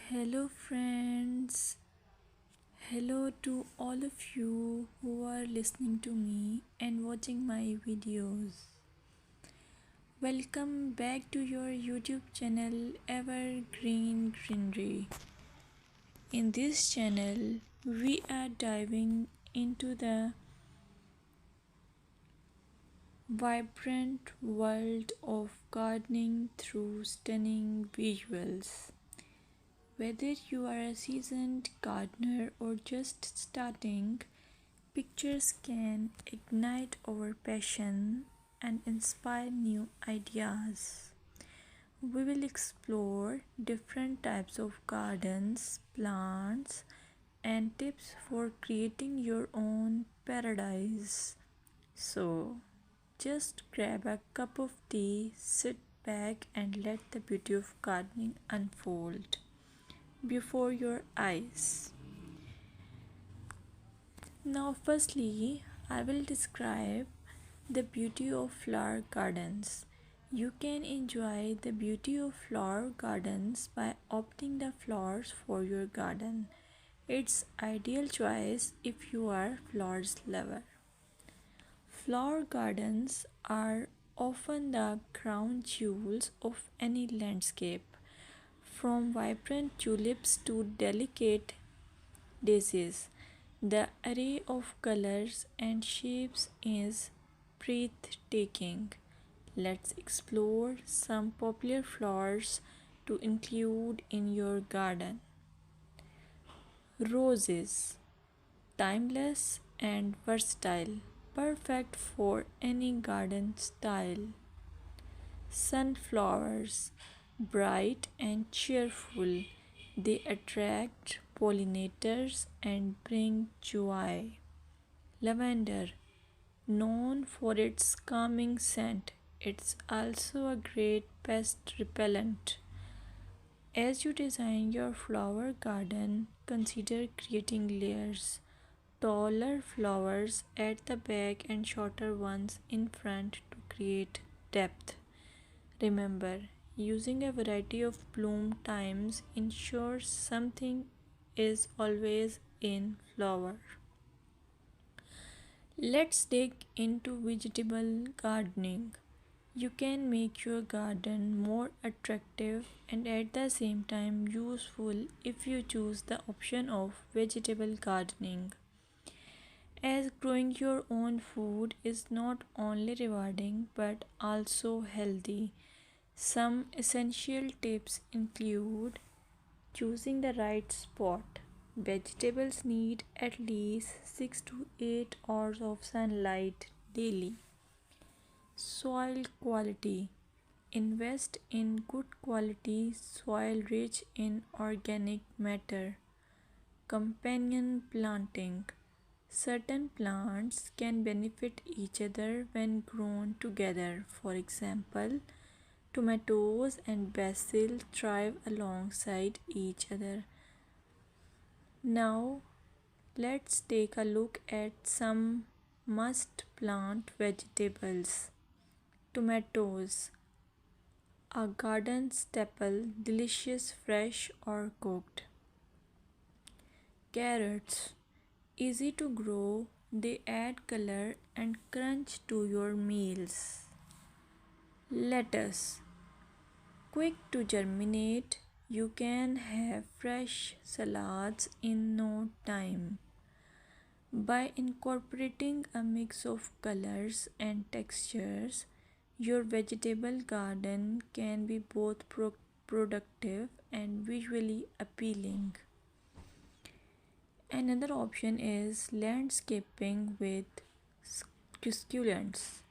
Hello, friends. Hello to all of you who are listening to me and watching my videos. Welcome back to your YouTube channel Evergreen Greenery. In this channel, we are diving into the vibrant world of gardening through stunning visuals. Whether you are a seasoned gardener or just starting, pictures can ignite our passion and inspire new ideas. We will explore different types of gardens, plants, and tips for creating your own paradise. So, just grab a cup of tea, sit back, and let the beauty of gardening unfold before your eyes. Now, firstly, I will describe the beauty of flower gardens. You can enjoy the beauty of flower gardens by opting the flowers for your garden. It's ideal choice if you are flowers lover. Flower gardens are often the crown jewels of any landscape, from vibrant tulips to delicate daisies. The array of colors and shapes is breathtaking. Let's explore some popular flowers to include in your garden. Roses, timeless and versatile, perfect for any garden style. Sunflowers, bright and cheerful, they attract pollinators and bring joy. Lavender, known for its calming scent, it's also a great pest repellent. As you design your flower garden, consider creating layers. Taller flowers at the back and shorter ones in front to create depth. Remember, using a variety of bloom times ensures something is always in flower. Let's dig into vegetable gardening. You can make your garden more attractive and at the same time useful if you choose the option of vegetable gardening. As growing your own food is not only rewarding but also healthy. Some essential tips include choosing the right spot. Vegetables need at least 6 to 8 hours of sunlight daily. Soil quality. Invest in good quality soil rich in organic matter. Companion planting. Certain plants can benefit each other when grown together. For example, tomatoes and basil thrive alongside each other. Now, let's take a look at some must plant vegetables. Tomatoes, a garden staple, delicious fresh or cooked. Carrots, easy to grow, they add color and crunch to your meals. Lettuce, quick to germinate, you can have fresh salads in no time. By incorporating a mix of colors and textures, your vegetable garden can be both productive and visually appealing. Another option is landscaping with succulents.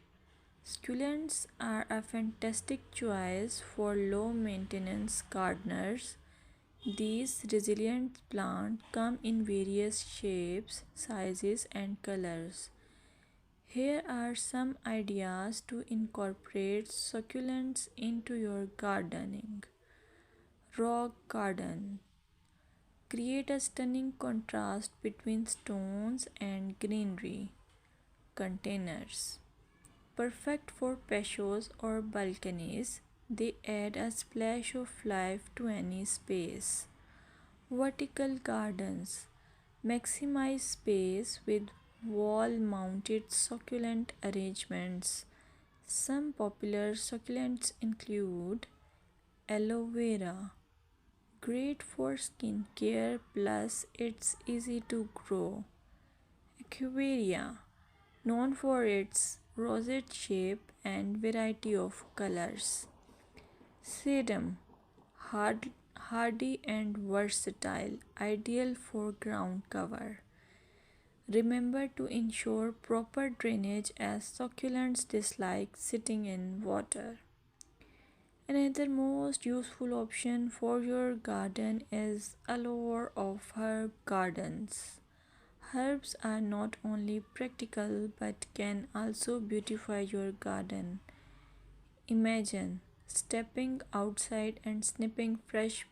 Succulents are a fantastic choice for low maintenance gardeners. These resilient plants come in various shapes, sizes, and colors. Here are some ideas to incorporate succulents into your gardening. Rock garden. Create a stunning contrast between stones and greenery. Containers. Perfect for patios or balconies, they add a splash of life to any space. Vertical gardens maximize space with wall mounted succulent arrangements. Some popular succulents include aloe vera, great for skin care plus it's easy to grow. Echeveria, known for its rosette shape and variety of colors. Sedum, hardy and versatile, ideal for ground cover. Remember to ensure proper drainage as succulents dislike sitting in water. Another most useful option for your garden is allure of herb gardens. Herbs are not only practical but can also beautify your garden. Imagine stepping outside and snipping fresh